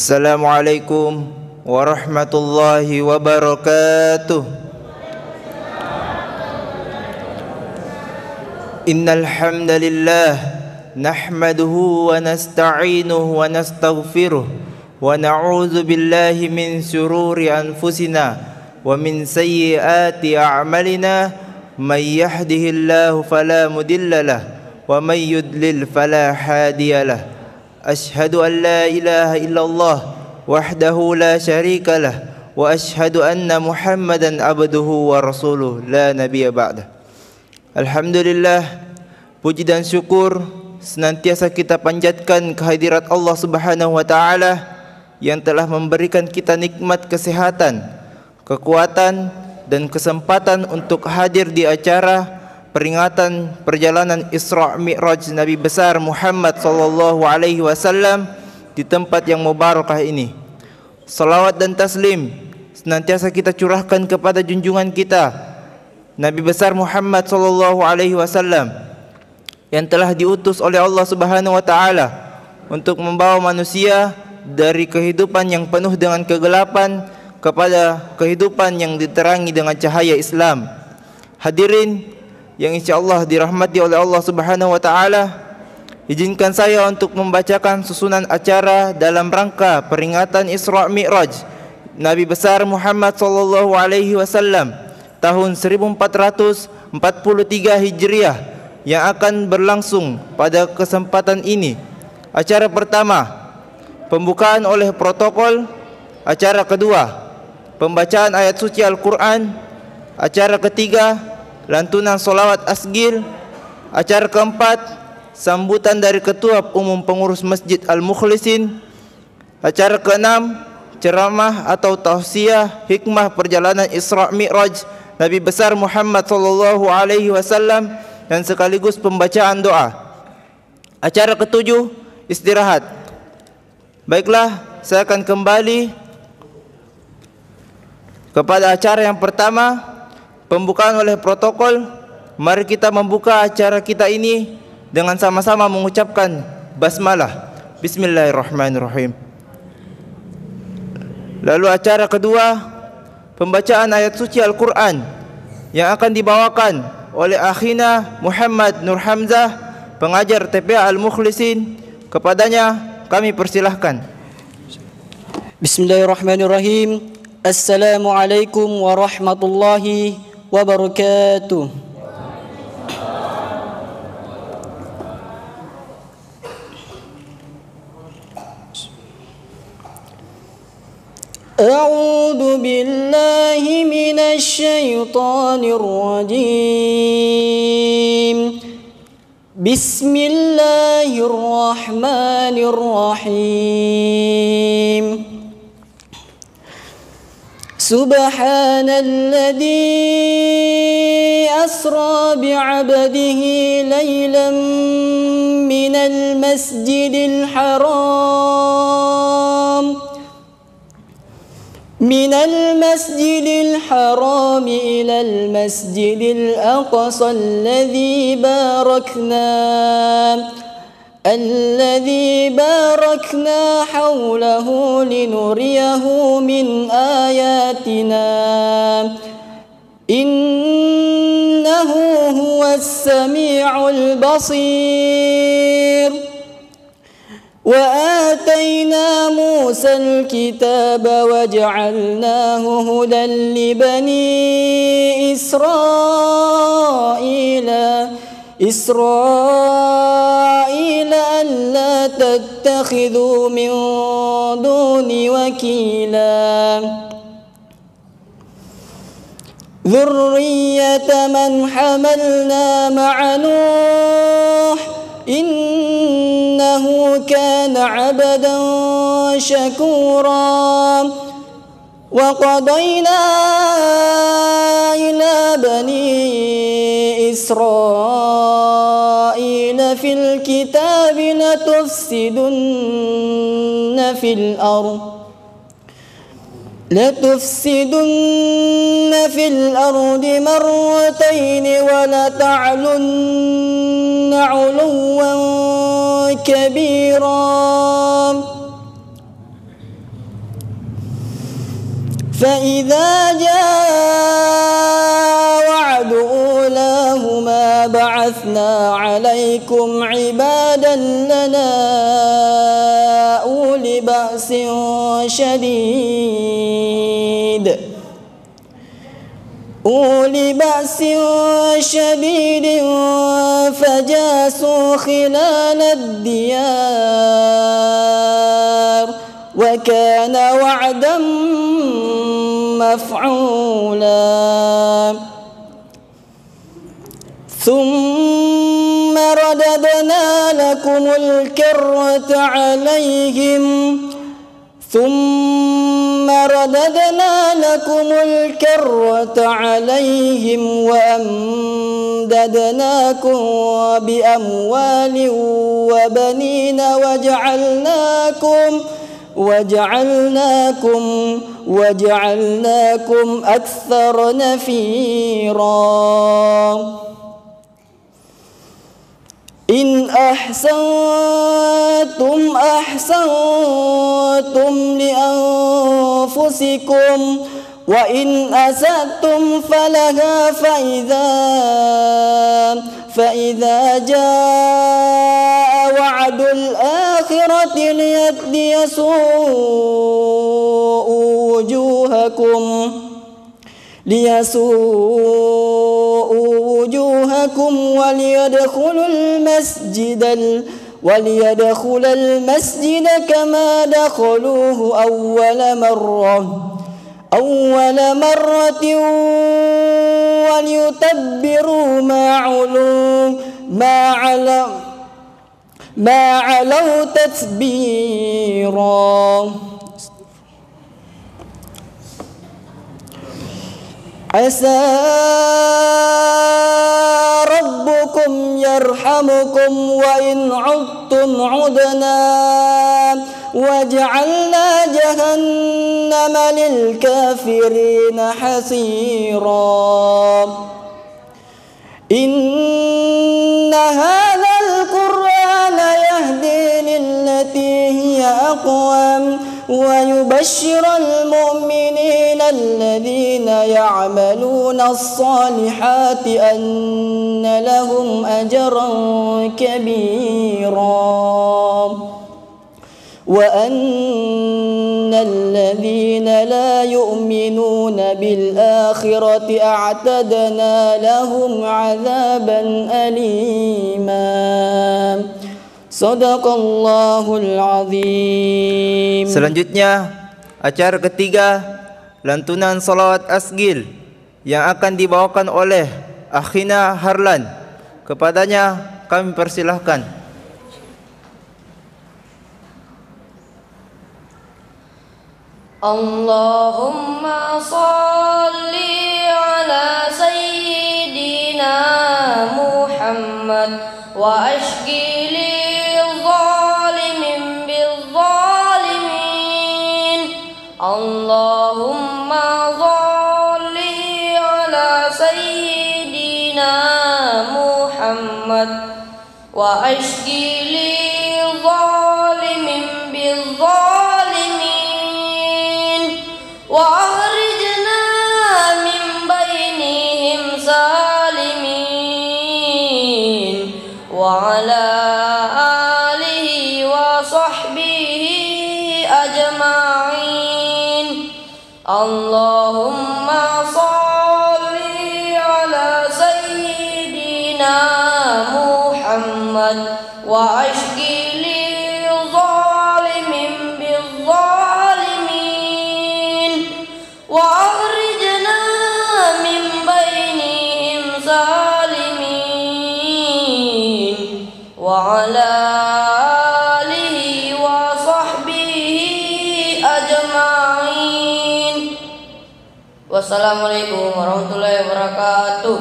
Assalamualaikum warahmatullahi wabarakatuh. Innal hamdalillah nahmaduhu wa nasta'inuhu wa nastaghfiruh wa na'udzu billahi min shururi anfusina wa min sayyiati a'malina may yahdihillahu fala mudilla lahu wa may yudlil fala hadiyalah. Ashhadu an la ilaha illallah wahdahu la syarika lah wa ashhadu anna Muhammadan abduhu wa rasuluh la nabiyya ba'dah. Alhamdulillah, puji dan syukur senantiasa kita panjatkan kehadirat Allah Subhanahu wa taala yang telah memberikan kita nikmat kesehatan, kekuatan dan kesempatan untuk hadir di acara peringatan perjalanan Isra Mi'raj Nabi besar Muhammad sallallahu alaihi wasallam di tempat yang mubarakah ini. Salawat dan taslim senantiasa kita curahkan kepada junjungan kita Nabi besar Muhammad sallallahu alaihi wasallam yang telah diutus oleh Allah Subhanahu wa taala untuk membawa manusia dari kehidupan yang penuh dengan kegelapan kepada kehidupan yang diterangi dengan cahaya Islam. Hadirin yang insyaallah dirahmati oleh Allah Subhanahu wa taala, izinkan saya untuk membacakan susunan acara dalam rangka peringatan Isra Mi'raj Nabi besar Muhammad sallallahu alaihi wasallam tahun 1443 Hijriah yang akan berlangsung pada kesempatan ini. Acara pertama, pembukaan oleh protokol. Acara kedua, pembacaan ayat suci Al-Quran. Acara ketiga, lantunan solawat asgil. Acara keempat, sambutan dari Ketua Umum Pengurus Masjid Al-Mukhlisin. Acara keenam, ceramah atau tausiah hikmah perjalanan Isra Mi'raj Nabi besar Muhammad sallallahu alaihi wasallam dan sekaligus pembacaan doa. Acara ketujuh, istirahat. Baiklah, saya akan kembali kepada acara yang pertama, pembukaan oleh protokol. Mari kita membuka acara kita ini dengan sama-sama mengucapkan basmalah. Bismillahirrahmanirrahim. Lalu acara kedua, pembacaan ayat suci Al-Quran yang akan dibawakan oleh akhina Muhammad Nur Hamzah, pengajar TPA Al-Mukhlisin. Kepadanya kami persilahkan. Bismillahirrahmanirrahim. Assalamualaikum warahmatullahi wabarakatuh. A'udzu billahi minasy syaithanir rajim. Bismillahirrahmanirrahim. Subhanalladzi asra bi'abdihi laylan minal masjidil haram ilal masjidil aqsa الذي باركنا حوله لنريه من آياتنا إنه هو السميع البصير وآتينا موسى الكتاب وجعلناه هدى لبني إسرائيل ألا تتخذوا من دوني وكيلا ذرية من حملنا مع نوح إنه كان عبدا شكورا وقضينا إلى بني إسرائيل في الكتاب لتفسدن في الأرض مرتين ولتعلن علوا كبيرا فإذا جاء وعد أولاهما بعثنا عليكم عبادا لنا أولي بأس شديد فجاسوا خلال الديار وكان وعدا مفعولا ثم رددنا لكم الكرة عليهم وأمددناكم بأموال وبنين وجعلناكم أكثر نفيرا إن أحسنتم لأنفسكم وإن أسأتم فلها فإذا جاء وعد الآخرة ليسوءوا وجوهكم وليدخل المسجد كما دخلوه أول مرة وليتبروا ما علوا تتبيرا عسى ربكم يرحمكم وإن عدتم عدنا وجعلنا جهنم للكافرين حصيرا إن هذا القرآن يهدي للتي هي أقوم ويبشر المؤمنين الذين يعملون الصالحات أن لهم أجرا كبيرا وأن الذين لا يؤمنون بالآخرة أعتدنا لهم عذابا أليما Sadaqallahul azim. Selanjutnya acara ketiga, lantunan salawat asgil yang akan dibawakan oleh Akhina Harlan. Kepadanya kami persilahkan. Allahumma salli ala sayyidina Muhammad wa ashqili Allahumma sholli ala sayyidina Muhammad wa ashqili zalimin bizzalimin wa akhrijna min bainihim salimin wa ala alihi wa sahbihi ajma'in. Allahumma sholli ala sayyidina Muhammad wa ashqili zalimin bizzalimin wa akhrijna min bainihim salimin wa ala alihi wa sahbihi ajma'in. Wassalamualaikum warahmatullahi wabarakatuh.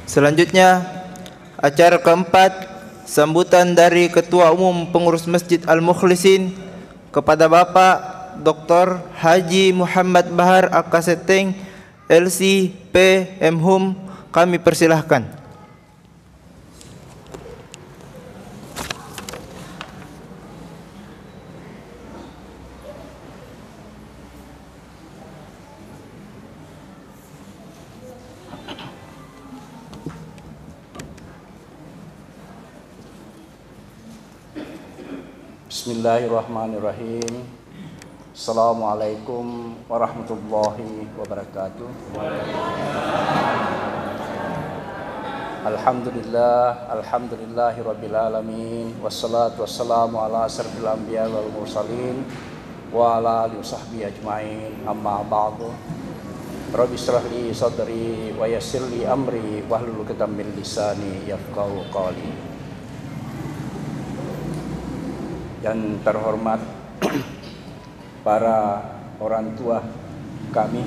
Selanjutnya acara keempat, sambutan dari Ketua Umum Pengurus Masjid Al-Mukhlisin kepada Bapak Dr. Haji Muhammad Bahar Akaseteng LC, P, M Hum, kami persilahkan. Bismillahirrahmanirrahim. Assalamualaikum warahmatullahi wabarakatuh. Alhamdulillahirabbil alamin, wassalatu wassalamu ala asyrofil anbiya wal mursalin wa ala alihi wasahbihi ajmain. Amma ba'du. Rabbi shrah li sadri wa yassir li amri wahlul 'uqdatam min lisani yafqahu qawli. Yang terhormat para orang tua kami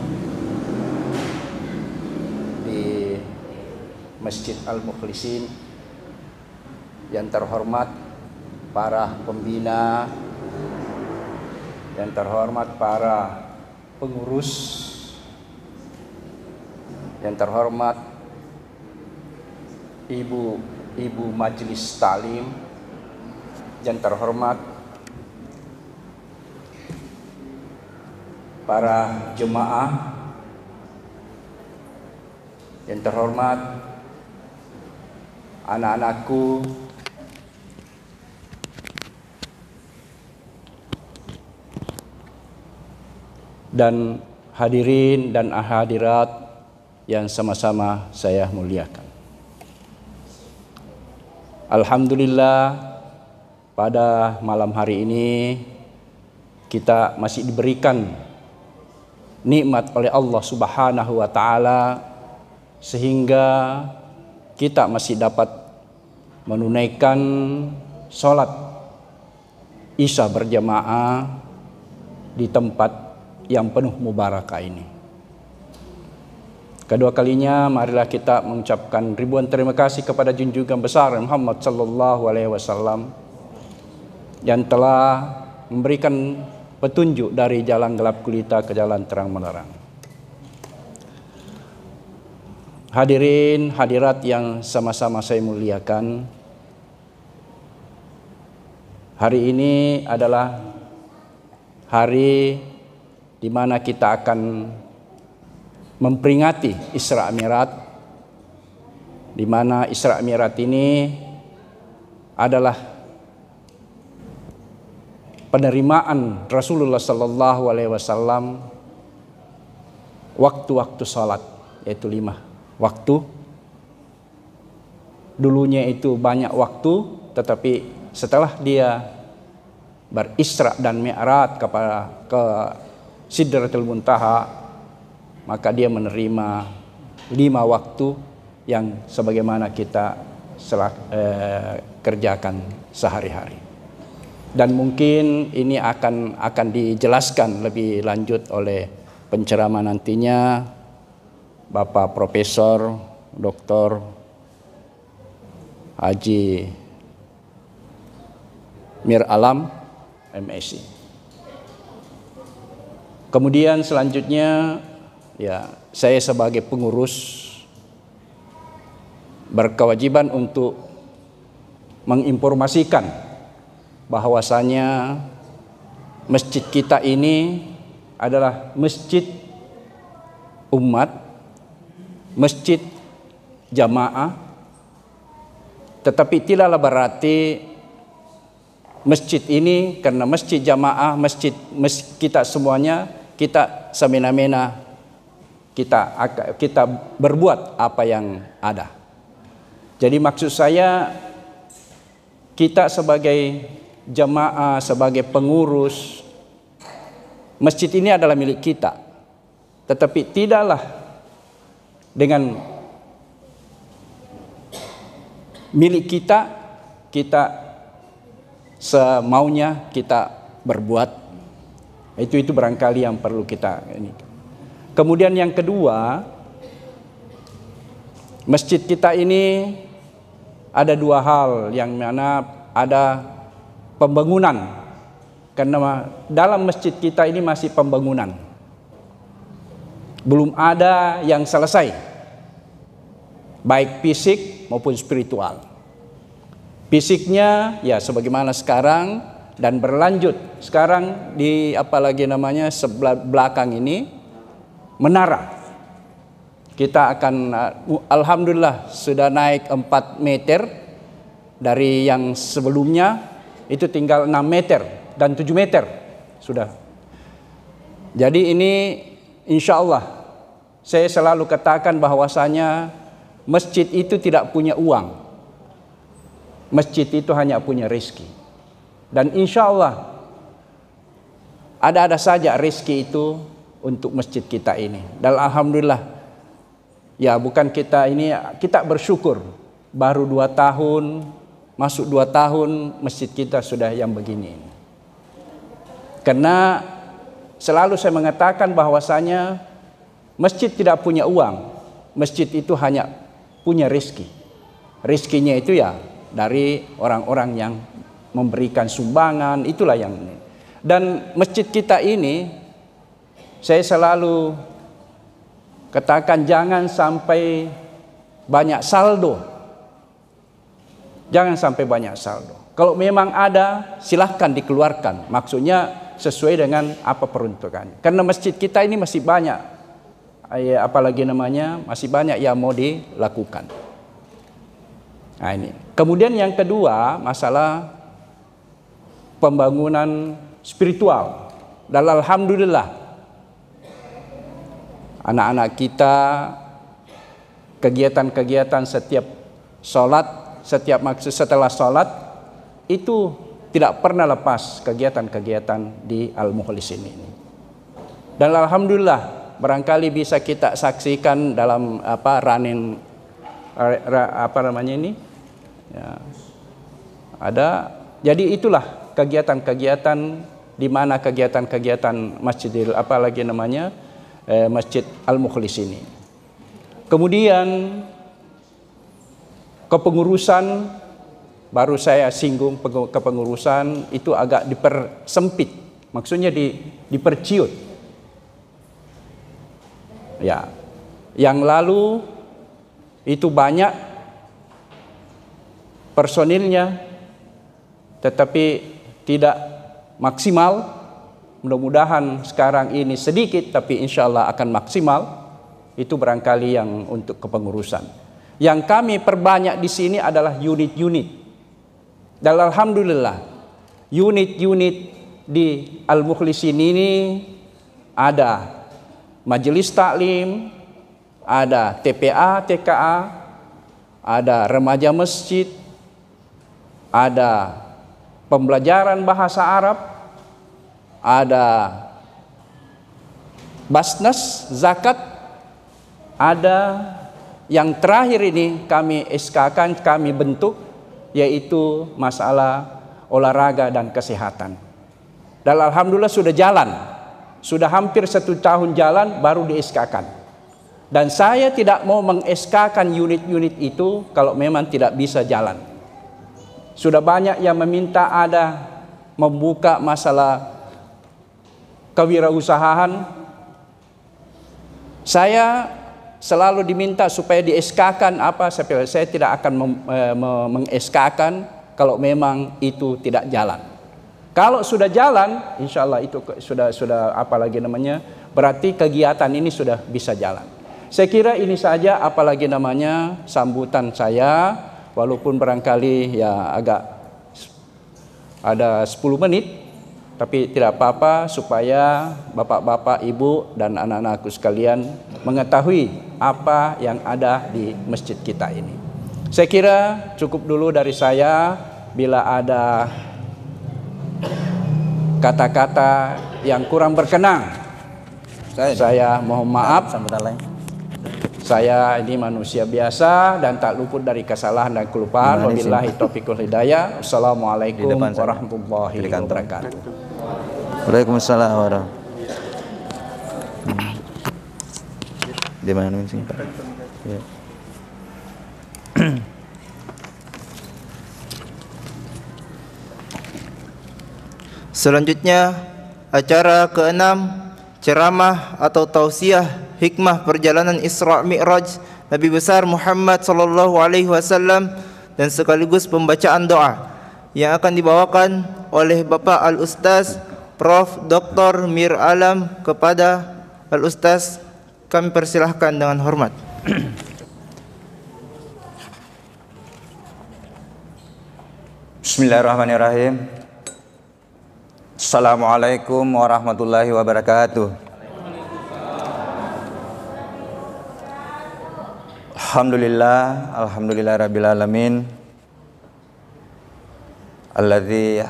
di Masjid Al-Mukhlisin, yang terhormat para pembina, yang terhormat para pengurus, yang terhormat ibu majelis taklim, yang terhormat para jemaah, yang terhormat anak-anakku, dan hadirin dan hadirat yang sama-sama saya muliakan. Alhamdulillah, pada malam hari ini kita masih diberikan nikmat oleh Allah Subhanahu wa taala sehingga kita masih dapat menunaikan sholat Isya berjamaah di tempat yang penuh mubarakah ini. Kedua kalinya marilah kita mengucapkan ribuan terima kasih kepada junjungan besar Muhammad sallallahu alaihi wasallam yang telah memberikan petunjuk dari jalan gelap gulita ke jalan terang menerang. Hadirin hadirat yang sama-sama saya muliakan, hari ini adalah hari di mana kita akan memperingati Isra Mi'raj, di mana Isra Mi'raj ini adalah penerimaan Rasulullah sallallahu alaihi wasallam waktu-waktu salat, yaitu 5 waktu. Dulunya itu banyak waktu, tetapi setelah dia berisra dan mi'raj ke Sidratul Muntaha, maka dia menerima 5 waktu yang sebagaimana kita kerjakan sehari-hari. Dan mungkin ini akan dijelaskan lebih lanjut oleh penceramah nantinya Bapak Profesor Dr. Haji Mir Alam, MSc. Kemudian selanjutnya ya, saya sebagai pengurus berkewajiban untuk menginformasikan bahwasanya masjid kita ini adalah masjid umat, masjid jamaah, tetapi tidaklah berarti masjid ini karena masjid jamaah, masjid kita semuanya kita semena-mena kita berbuat apa yang ada. Jadi maksud saya, kita sebagai jamaah, sebagai pengurus, masjid ini adalah milik kita. Tetapi tidaklah dengan milik kita semaunya kita berbuat. Itu barangkali yang perlu kita ini. Kemudian yang kedua, masjid kita ini ada 2 hal yang mana ada pembangunan, karena dalam masjid kita ini masih pembangunan. Belum ada yang selesai, baik fisik maupun spiritual. Fisiknya ya sebagaimana sekarang dan berlanjut sekarang di apalagi namanya sebelah belakang ini menara. Kita akan alhamdulillah sudah naik 4 meter dari yang sebelumnya, itu tinggal 6 meter dan 7 meter sudah. Jadi ini insya Allah saya selalu katakan bahwasanya masjid itu tidak punya uang. Masjid itu hanya punya rezeki. Dan insya Allah ada saja rezeki itu untuk masjid kita ini. Dan alhamdulillah ya bukan kita ini, kita bersyukur baru 2 tahun, masuk 2 tahun masjid kita sudah yang begini. Karena selalu saya mengatakan bahwasanya masjid tidak punya uang. Masjid itu hanya punya rezeki. Rezekinya itu ya dari orang-orang yang memberikan sumbangan, itulah yang ini. Dan masjid kita ini saya selalu katakan jangan sampai banyak saldo. Jangan sampai banyak saldo. Kalau memang ada silahkan dikeluarkan. Maksudnya sesuai dengan apa peruntukannya. Karena masjid kita ini masih banyak, apalagi namanya masih banyak yang mau dilakukan. Nah ini. Kemudian yang kedua masalah pembangunan spiritual. Dan alhamdulillah anak-anak kita kegiatan-kegiatan setiap sholat, setelah sholat itu tidak pernah lepas kegiatan-kegiatan di Al-Mukhlisin ini. Dan alhamdulillah barangkali bisa kita saksikan dalam running ya, ada. Jadi itulah kegiatan-kegiatan di mana kegiatan-kegiatan Masjid Al-Mukhlisin ini. Kemudian kepengurusan, baru saya singgung kepengurusan itu agak dipersempit, maksudnya diperciut. Ya, yang lalu itu banyak personilnya, tetapi tidak maksimal. Mudah-mudahan sekarang ini sedikit, tapi insya Allah akan maksimal. Itu barangkali yang untuk kepengurusan. Yang kami perbanyak di sini adalah unit-unit. Dan alhamdulillah unit-unit di Al-Mukhlisin ini ada majelis taklim, ada TPA, TKA, ada remaja masjid, ada pembelajaran bahasa Arab, ada basnas, zakat, ada yang terakhir ini kami SK-kan, kami bentuk, yaitu masalah olahraga dan kesehatan. Dan alhamdulillah sudah jalan, sudah hampir 1 tahun jalan baru di SK-kan. Dan saya tidak mau meng-SK-kan unit-unit itu kalau memang tidak bisa jalan. Sudah banyak yang meminta ada membuka masalah kewirausahaan. Saya selalu diminta supaya di SK-kan apa, saya tidak akan meng-SK-kan kalau memang itu tidak jalan. Kalau sudah jalan, insya Allah itu sudah apalagi namanya, berarti kegiatan ini sudah bisa jalan. Saya kira ini saja apalagi namanya sambutan saya, walaupun barangkali ya agak ada 10 menit, tapi tidak apa-apa supaya bapak-bapak, ibu dan anak-anakku sekalian mengetahui apa yang ada di masjid kita ini. Saya kira cukup dulu dari saya. Bila ada kata-kata yang kurang berkenan, saya mohon maaf. Saya ini manusia biasa dan tak luput dari kesalahan dan kelupaan. Wabillahi taufiqul hidayah. Assalamualaikum warahmatullahi wabarakatuh. Waalaikumsalam warahmatullahi. Di mana sih? Ya. Selanjutnya acara ke-6, ceramah atau tausiah hikmah perjalanan Isra Mi'raj Nabi besar Muhammad sallallahu alaihi wasallam dan sekaligus pembacaan doa yang akan dibawakan oleh Bapak Al-Ustaz Prof. Dr. Mir Alam. Kepada Al-Ustaz kami persilahkan dengan hormat. Bismillahirrahmanirrahim. Assalamualaikum warahmatullahi wabarakatuh. Alhamdulillah rabbil alamin. Alladzi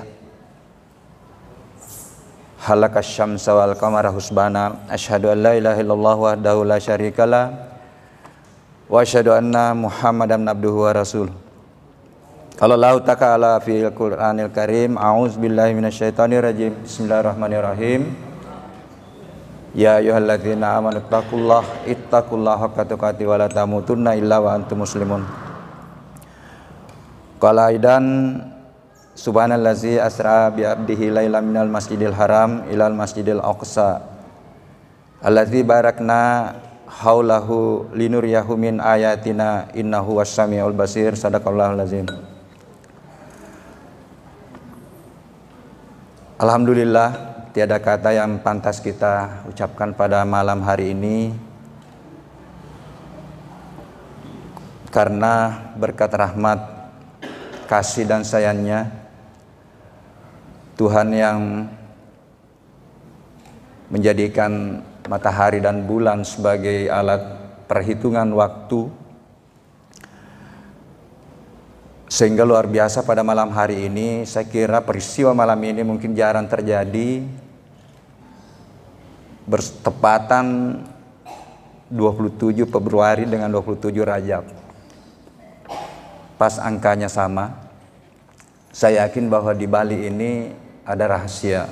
halaqasy syamsa wal qamara husbana. Asyhadu an la ilaha illallah wahdahu la syarikalah wa asyhadu anna Muhammadan abduhu wa rasuluh. Qala Allah ta'ala fil Qur'anil Karim, a'udzubillahi minasyaitonir rajim. Bismillahirrahmanirrahim. Ya ayyuhalladzina amanu ittaqullaha haqqa tuqatih wa la tamutunna illa wa antum muslimun. Qala aidan subhanallazi asra bi 'abdihi lailan minal masjidil haram ilal masjidil aqsa allazi barakna haulahu linuriyahu min ayatina innahu was-sami'ul basir. Sadaqallahul azim. Alhamdulillah, tiada kata yang pantas kita ucapkan pada malam hari ini, karena berkat rahmat, kasih dan sayangnya Tuhan yang menjadikan matahari dan bulan sebagai alat perhitungan waktu, sehingga luar biasa pada malam hari ini. Saya kira peristiwa malam ini mungkin jarang terjadi, bertepatan 27 Februari dengan 27 Rajab, pas angkanya sama. Saya yakin bahwa di Bali ini ada rahasia,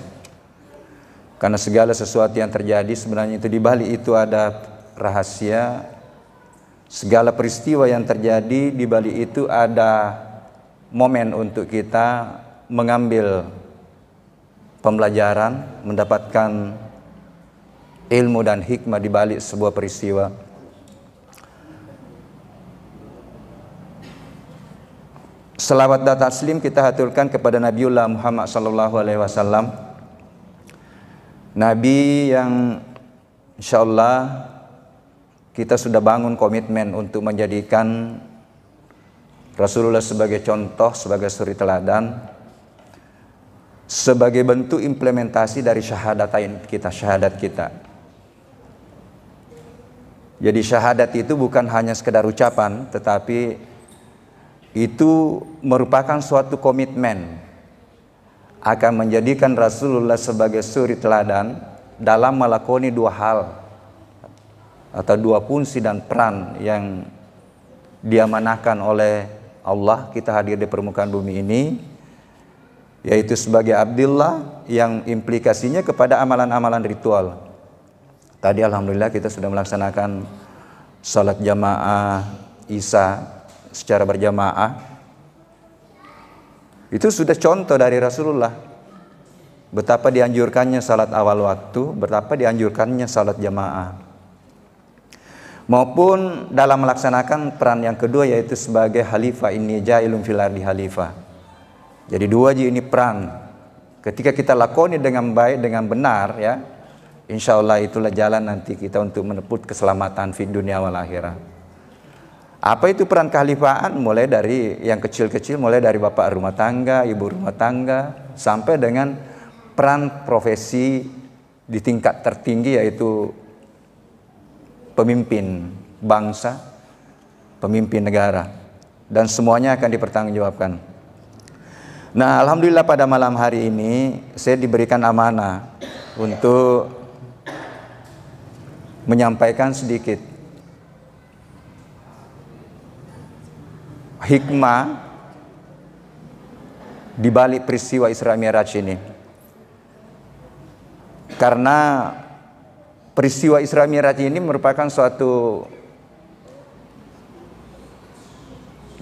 karena segala sesuatu yang terjadi sebenarnya itu di Bali itu ada rahasia. Segala peristiwa yang terjadi di Bali itu ada momen untuk kita mengambil pembelajaran, mendapatkan ilmu dan hikmah di balik sebuah peristiwa. Selawat dan taslim kita haturkan kepada Nabiullah Muhammad sallallahu alaihi wasallam, Nabi yang insyaallah kita sudah bangun komitmen untuk menjadikan Rasulullah sebagai contoh, sebagai suri teladan, sebagai bentuk implementasi dari syahadat kita. Jadi syahadat itu bukan hanya sekedar ucapan, tetapi itu merupakan suatu komitmen akan menjadikan Rasulullah sebagai suri teladan dalam melakoni dua hal atau dua fungsi dan peran yang diamanahkan oleh Allah kita hadir di permukaan bumi ini, yaitu sebagai Abdillah yang implikasinya kepada amalan-amalan ritual. Tadi alhamdulillah kita sudah melaksanakan salat jamaah Isya secara berjamaah. Itu sudah contoh dari Rasulullah, betapa dianjurkannya salat awal waktu, betapa dianjurkannya salat jamaah, maupun dalam melaksanakan peran yang kedua, yaitu sebagai khalifah. Inni ja'ilun fil ardi khalifah. Jadi dua ini peran. Ketika kita lakoni dengan baik, dengan benar, ya, insya Allah itulah jalan nanti kita untuk meneput keselamatan di dunia wal akhirah. Apa itu peran kekhalifahan? Mulai dari yang kecil-kecil, mulai dari bapak rumah tangga, ibu rumah tangga, sampai dengan peran profesi di tingkat tertinggi, yaitu pemimpin bangsa, pemimpin negara, dan semuanya akan dipertanggungjawabkan. Nah, alhamdulillah pada malam hari ini saya diberikan amanah untuk menyampaikan sedikit hikmah di balik peristiwa Isra Mi'raj ini. Karena peristiwa Isra Mi'raj ini merupakan suatu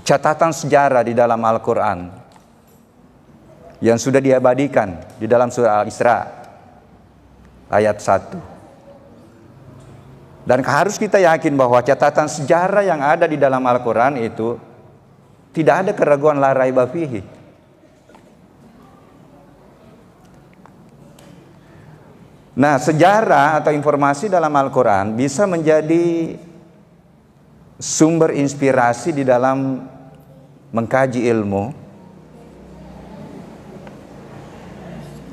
catatan sejarah di dalam Al-Quran yang sudah diabadikan di dalam surah Al-Isra ayat 1. Dan harus kita yakin bahwa catatan sejarah yang ada di dalam Al-Quran itu tidak ada keraguan la raiba fihi. Nah, sejarah atau informasi dalam Al-Quran bisa menjadi sumber inspirasi di dalam mengkaji ilmu,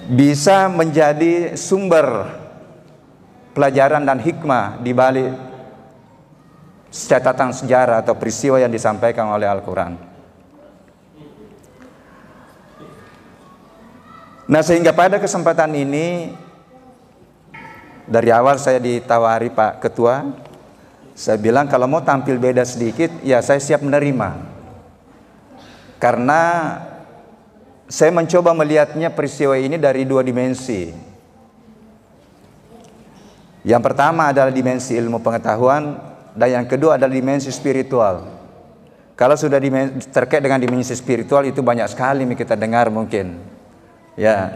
bisa menjadi sumber pelajaran dan hikmah di balik catatan sejarah atau peristiwa yang disampaikan oleh Al-Quran. Nah, sehingga pada kesempatan ini, dari awal saya ditawari Pak Ketua, saya bilang kalau mau tampil beda sedikit, ya saya siap menerima. Karena saya mencoba melihatnya peristiwa ini dari dua dimensi. Yang pertama adalah dimensi ilmu pengetahuan, dan yang kedua adalah dimensi spiritual. Kalau sudah terkait dengan dimensi spiritual itu banyak sekali kita dengar mungkin. Ya,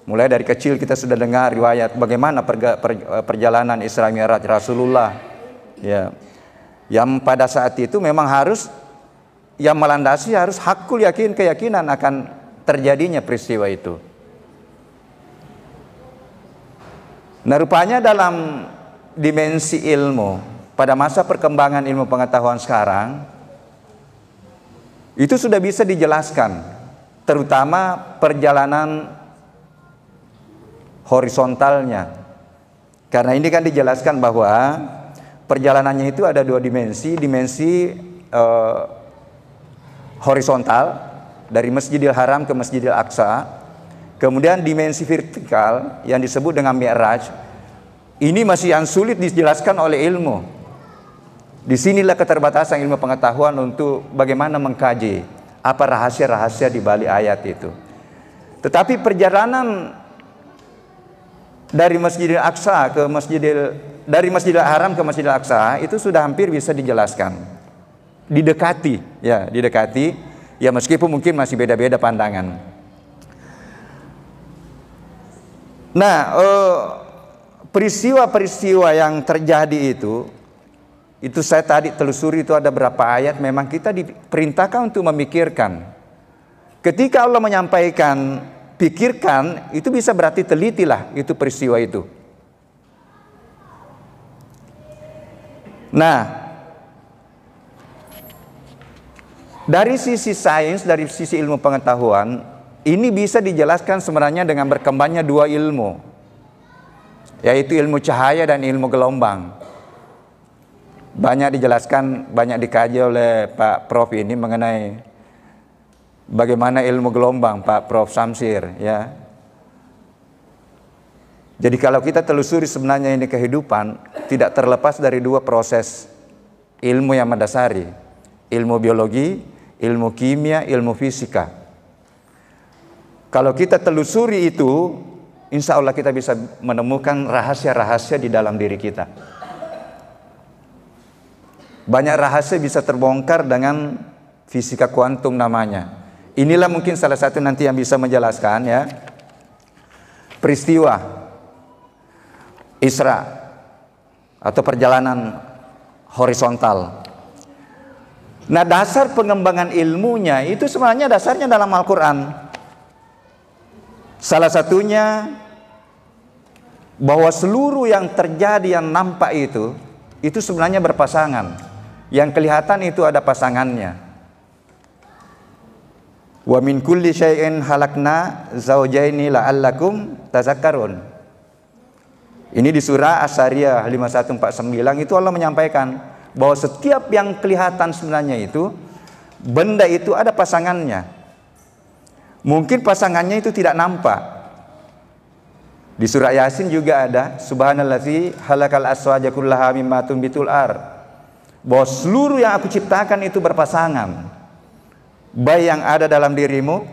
mulai dari kecil kita sudah dengar riwayat bagaimana perjalanan Isra Mi'raj Rasulullah. Ya, yang pada saat itu memang harus yang melandasi harus hakul keyakinan akan terjadinya peristiwa itu. Nah, rupanya dalam dimensi ilmu pada masa perkembangan ilmu pengetahuan sekarang itu sudah bisa dijelaskan, terutama perjalanan horizontalnya. Karena ini kan dijelaskan bahwa perjalanannya itu ada dua dimensi, dimensi horizontal dari Masjidil Haram ke Masjidil Aqsa, kemudian dimensi vertikal yang disebut dengan Mi'raj. Ini masih yang sulit dijelaskan oleh ilmu. Disinilah keterbatasan ilmu pengetahuan untuk bagaimana mengkaji apa rahasia-rahasia di balik ayat itu. Tetapi perjalanan dari Masjidil Aqsa ke dari Masjidil Haram ke Masjidil Aqsa itu sudah hampir bisa dijelaskan. Didekati, ya meskipun mungkin masih beda-beda pandangan. Nah, peristiwa-peristiwa yang terjadi itu saya tadi telusuri, itu ada berapa ayat memang kita diperintahkan untuk memikirkan. Ketika Allah menyampaikan pikirkan, itu bisa berarti telitilah itu peristiwa itu. Nah, dari sisi sains, dari sisi ilmu pengetahuan, ini bisa dijelaskan sebenarnya dengan berkembangnya dua ilmu, yaitu ilmu cahaya dan ilmu gelombang. Banyak dijelaskan, banyak dikaji oleh Pak Prof ini mengenai bagaimana ilmu gelombang, Pak Prof Samsir, ya. Jadi kalau kita telusuri sebenarnya ini kehidupan tidak terlepas dari dua proses ilmu yang mendasari, ilmu biologi, ilmu kimia, ilmu fisika. Kalau kita telusuri itu, insya Allah kita bisa menemukan rahasia-rahasia di dalam diri kita. Banyak rahasia bisa terbongkar dengan fisika kuantum namanya. Inilah mungkin salah satu nanti yang bisa menjelaskan, ya, peristiwa Isra atau perjalanan horizontal. Nah, dasar pengembangan ilmunya itu sebenarnya dasarnya dalam Al-Quran. Salah satunya bahwa seluruh yang terjadi yang nampak itu sebenarnya berpasangan. Yang kelihatan itu ada pasangannya. Wa min kulli syai'in halakna zawjaini la'allakum tazakkarun. Ini di surah As-Sariyah 5149 itu Allah menyampaikan bahwa setiap yang kelihatan sebenarnya itu benda itu ada pasangannya. Mungkin pasangannya itu tidak nampak. Di surah Yasin juga ada subhanallazi halakal aswaja kullaha mimma tunbitul ardh. Bahwa seluruh yang aku ciptakan itu berpasangan, baik yang ada dalam dirimu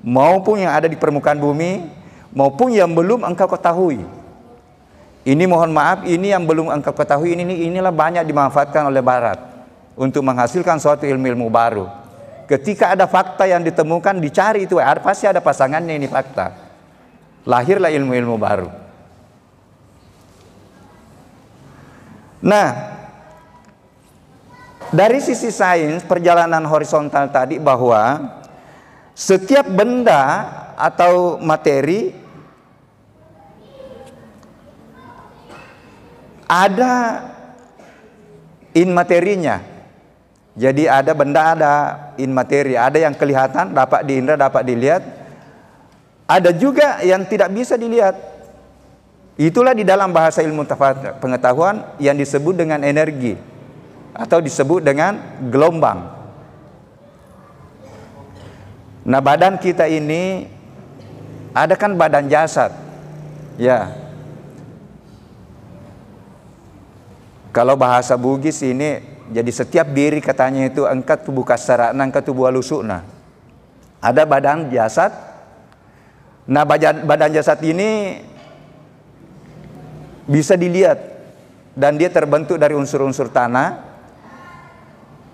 maupun yang ada di permukaan bumi maupun yang belum engkau ketahui. Ini mohon maaf, ini yang belum engkau ketahui, inilah banyak dimanfaatkan oleh Barat untuk menghasilkan suatu ilmu-ilmu baru. Ketika ada fakta yang ditemukan, dicari itu pasti ada pasangannya, ini fakta. Lahirlah ilmu-ilmu baru. Nah, dari sisi sains perjalanan horizontal tadi bahwa setiap benda atau materi ada in materinya. Jadi ada benda, ada in materi, ada yang kelihatan, dapat diindra, dapat dilihat. Ada juga yang tidak bisa dilihat. Itulah di dalam bahasa ilmu pengetahuan yang disebut dengan energi atau disebut dengan gelombang. Nah, badan kita ini ada kan badan jasad. Ya. Kalau bahasa Bugis ini, jadi setiap diri katanya itu angkat tubuh kasarana, angkat tubuh halusukna. Ada badan jasad. Nah, badan jasad ini bisa dilihat dan dia terbentuk dari unsur-unsur tanah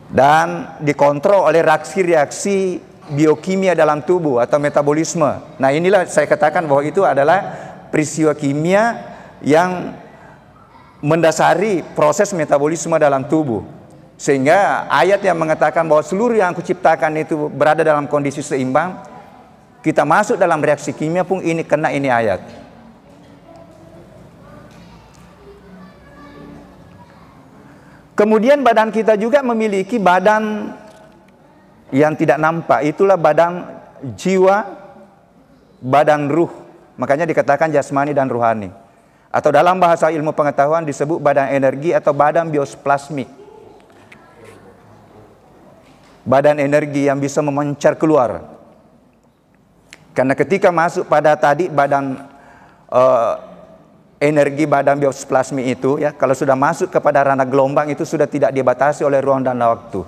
dan dikontrol oleh reaksi-reaksi biokimia dalam tubuh atau metabolisme. Nah, inilah saya katakan bahwa itu adalah peristiwa kimia yang mendasari proses metabolisme dalam tubuh. Sehingga ayat yang mengatakan bahwa seluruh yang aku ciptakan itu berada dalam kondisi seimbang, kita masuk dalam reaksi kimia pun ini kena ini ayat. Kemudian badan kita juga memiliki badan yang tidak nampak. Itulah badan jiwa, badan ruh. Makanya dikatakan jasmani dan ruhani. Atau dalam bahasa ilmu pengetahuan disebut badan energi atau badan bioplasmik. Badan energi yang bisa memancar keluar. Karena ketika masuk pada tadi badan energi badan bioplasmi itu, ya, kalau sudah masuk kepada ranah gelombang itu sudah tidak dibatasi oleh ruang dan waktu.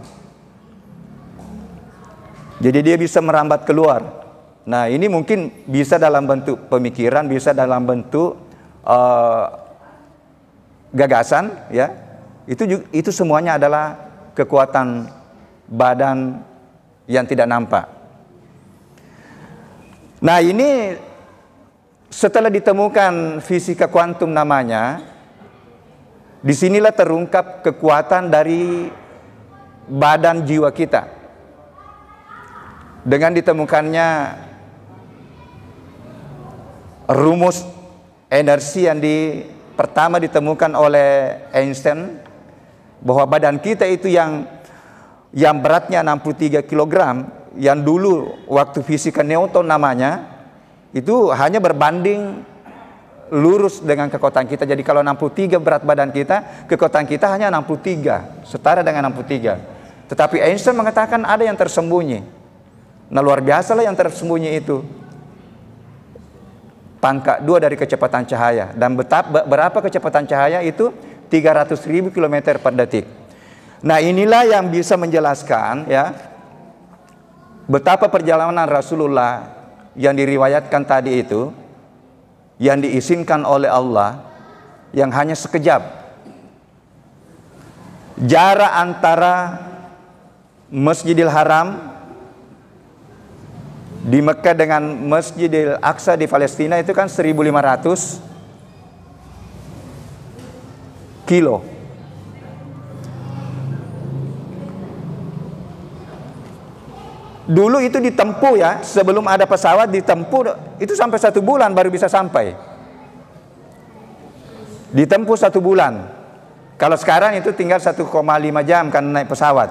Jadi dia bisa merambat keluar. Nah, ini mungkin bisa dalam bentuk pemikiran, bisa dalam bentuk gagasan, ya. Itu semuanya adalah kekuatan badan yang tidak nampak. Nah, ini setelah ditemukan fisika kuantum namanya, disinilah terungkap kekuatan dari badan jiwa kita. Dengan ditemukannya rumus energi yang pertama ditemukan oleh Einstein, bahwa badan kita itu yang beratnya 63 kg, yang dulu waktu fisika Newton namanya, itu hanya berbanding lurus dengan kekuatan kita. Jadi kalau 63 berat badan kita, kekuatan kita hanya 63, setara dengan 63. Tetapi Einstein mengatakan ada yang tersembunyi. Nah, luar biasalah yang tersembunyi itu. Pangkat 2 dari kecepatan cahaya. Dan berapa kecepatan cahaya itu? 300.000 km per detik. Nah, inilah yang bisa menjelaskan, ya, betapa perjalanan Rasulullah yang diriwayatkan tadi itu, yang diizinkan oleh Allah, yang hanya sekejap. Jarak antara Masjidil Haram di Mekah dengan Masjidil Aqsa di Palestina itu kan 1.500 kilo. Dulu itu ditempuh, ya, sebelum ada pesawat ditempuh itu sampai 1 bulan baru bisa sampai. Ditempuh 1 bulan. Kalau sekarang itu tinggal 1,5 jam kan naik pesawat.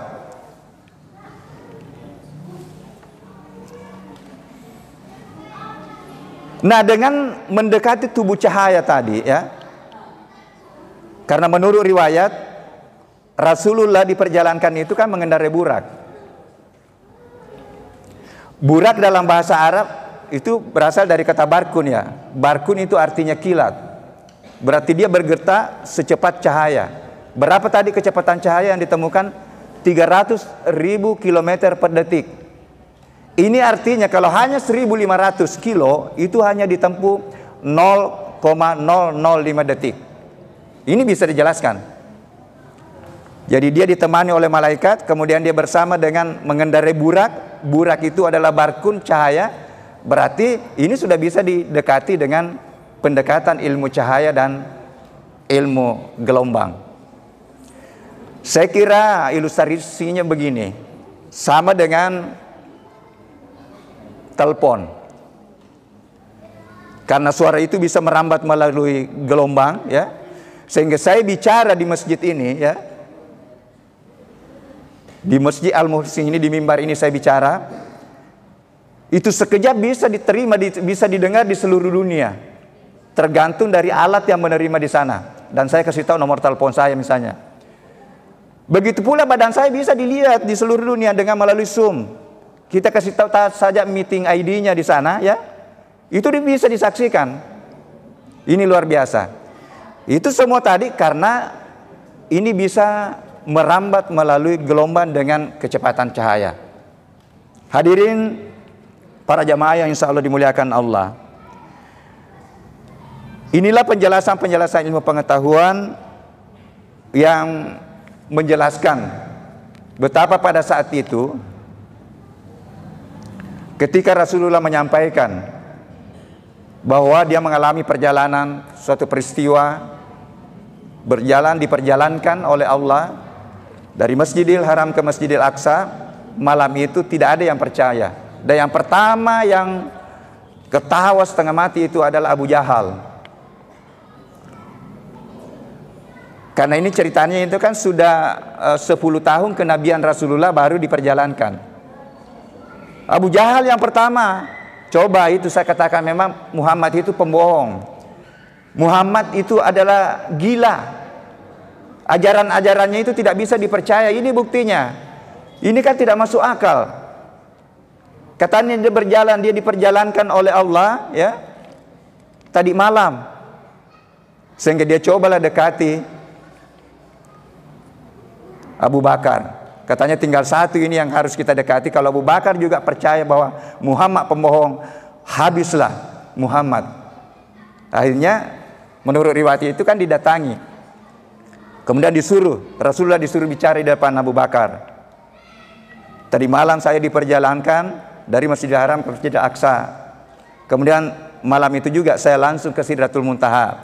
Nah, dengan mendekati tubuh cahaya tadi, ya, karena menurut riwayat Rasulullah diperjalankan itu kan mengendarai burak. Burak dalam bahasa Arab itu berasal dari kata barkun, ya. Barkun itu artinya kilat. Berarti dia bergetar secepat cahaya. Berapa tadi kecepatan cahaya yang ditemukan? 300.000 km per detik. Ini artinya kalau hanya 1.500 kilo itu hanya ditempuh 0,005 detik. Ini bisa dijelaskan. Jadi dia ditemani oleh malaikat, kemudian dia bersama dengan mengendarai burak. Burak itu adalah barkun cahaya. Berarti ini sudah bisa didekati dengan pendekatan ilmu cahaya dan ilmu gelombang. Saya kira ilustrasinya begini, sama dengan telepon. Karena suara itu bisa merambat melalui gelombang, ya. Sehingga saya bicara di masjid ini, ya. Di Masjid Al-Muhsin ini, di mimbar ini saya bicara, itu sekejap bisa diterima, bisa didengar di seluruh dunia. Tergantung dari alat yang menerima di sana. Dan saya kasih tahu nomor telepon saya misalnya. Begitu pula badan saya bisa dilihat di seluruh dunia dengan melalui Zoom. Kita kasih tahu saja meeting ID-nya di sana, ya. Itu bisa disaksikan. Ini luar biasa. Itu semua tadi karena ini bisa merambat melalui gelombang dengan kecepatan cahaya. Hadirin para jamaah yang insya Allah dimuliakan Allah. Inilah penjelasan-penjelasan ilmu pengetahuan yang menjelaskan betapa pada saat itu ketika Rasulullah menyampaikan bahwa dia mengalami perjalanan, suatu peristiwa diperjalankan oleh Allah dari Masjidil Haram ke Masjidil Aqsa, malam itu tidak ada yang percaya. Dan yang pertama yang ketawa setengah mati itu adalah Abu Jahal. Karena ini ceritanya itu kan sudah 10 tahun kenabian Rasulullah baru diperjalankan. Abu Jahal yang pertama, coba itu saya katakan memang Muhammad itu pembohong. Muhammad itu adalah gila. Ajaran-ajarannya itu tidak bisa dipercaya. Ini buktinya. Ini kan tidak masuk akal. Katanya dia diperjalankan oleh Allah, ya, tadi malam. Sehingga dia cobalah dekati Abu Bakar. Katanya tinggal satu ini yang harus kita dekati. Kalau Abu Bakar juga percaya bahwa Muhammad pembohong, habislah Muhammad. Akhirnya menurut riwayat itu kan didatangi. Kemudian Rasulullah disuruh bicara di depan Abu Bakar. Tadi malam saya diperjalankan dari Masjidil Haram ke Masjidil Aqsa. Kemudian malam itu juga saya langsung ke Sidratul Muntaha.